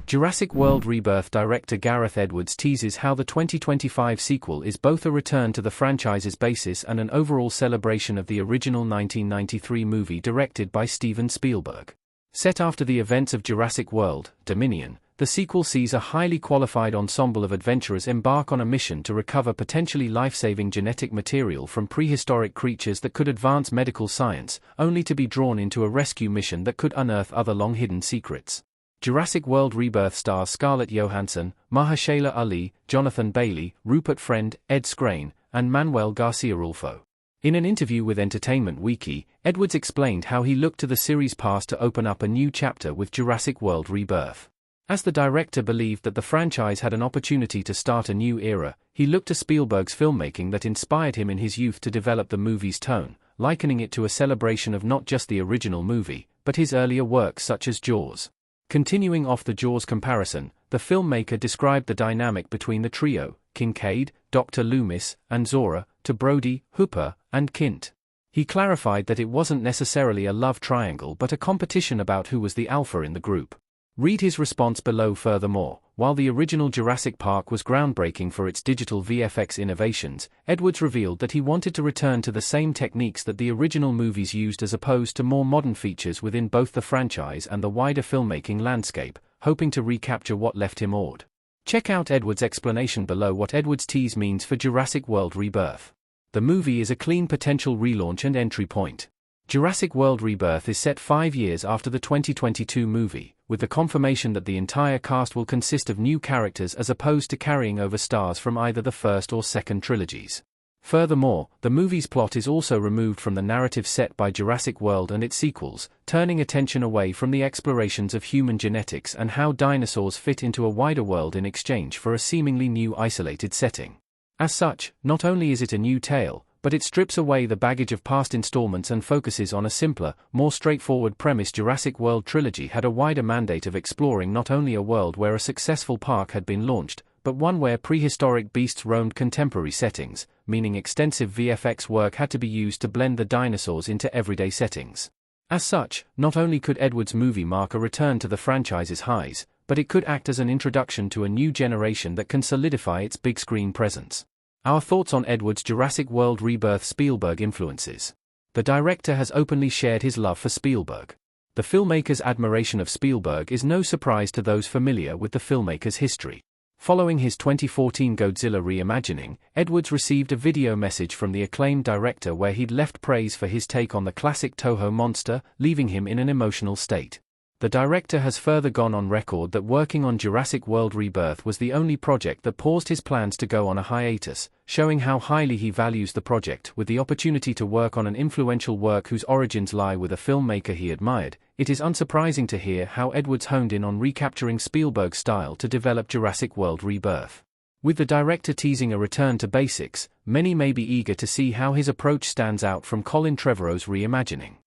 Jurassic World Rebirth director Gareth Edwards teases how the 2025 sequel is both a return to the franchise's basis and an overall celebration of the original 1993 movie directed by Steven Spielberg. Set after the events of Jurassic World, Dominion, the sequel sees a highly qualified ensemble of adventurers embark on a mission to recover potentially life-saving genetic material from prehistoric creatures that could advance medical science, only to be drawn into a rescue mission that could unearth other long-hidden secrets. Jurassic World Rebirth stars Scarlett Johansson, Mahershala Ali, Jonathan Bailey, Rupert Friend, Ed Skrein, and Manuel Garcia-Rulfo. In an interview with Entertainment Weekly, Edwards explained how he looked to the series' past to open up a new chapter with Jurassic World Rebirth. As the director believed that the franchise had an opportunity to start a new era, he looked to Spielberg's filmmaking that inspired him in his youth to develop the movie's tone, likening it to a celebration of not just the original movie, but his earlier works such as Jaws. Continuing off the Jaws comparison, the filmmaker described the dynamic between the trio, Kincaid, Dr. Loomis, and Zora, to Brody, Hooper, and Kint. He clarified that it wasn't necessarily a love triangle but a competition about who was the alpha in the group. Read his response below. Furthermore, while the original Jurassic Park was groundbreaking for its digital VFX innovations, Edwards revealed that he wanted to return to the same techniques that the original movies used as opposed to more modern features within both the franchise and the wider filmmaking landscape, hoping to recapture what left him awed. Check out Edwards' explanation below. What Edwards' tease means for Jurassic World Rebirth. The movie is a clean potential relaunch and entry point. Jurassic World Rebirth is set 5 years after the 2022 movie, with the confirmation that the entire cast will consist of new characters as opposed to carrying over stars from either the first or second trilogies. Furthermore, the movie's plot is also removed from the narrative set by Jurassic World and its sequels, turning attention away from the explorations of human genetics and how dinosaurs fit into a wider world in exchange for a seemingly new isolated setting. As such, not only is it a new tale, but it strips away the baggage of past installments and focuses on a simpler, more straightforward premise. Jurassic World trilogy had a wider mandate of exploring not only a world where a successful park had been launched, but one where prehistoric beasts roamed contemporary settings, meaning extensive VFX work had to be used to blend the dinosaurs into everyday settings. As such, not only could Edwards' movie mark a return to the franchise's highs, but it could act as an introduction to a new generation that can solidify its big screen presence. Our thoughts on Edwards' Jurassic World Rebirth. Spielberg influences. The director has openly shared his love for Spielberg. The filmmaker's admiration of Spielberg is no surprise to those familiar with the filmmaker's history. Following his 2014 Godzilla reimagining, Edwards received a video message from the acclaimed director where he'd left praise for his take on the classic Toho monster, leaving him in an emotional state. The director has further gone on record that working on Jurassic World Rebirth was the only project that paused his plans to go on a hiatus, showing how highly he values the project. With the opportunity to work on an influential work whose origins lie with a filmmaker he admired, it is unsurprising to hear how Edwards honed in on recapturing Spielberg's style to develop Jurassic World Rebirth. With the director teasing a return to basics, many may be eager to see how his approach stands out from Colin Trevorrow's reimagining.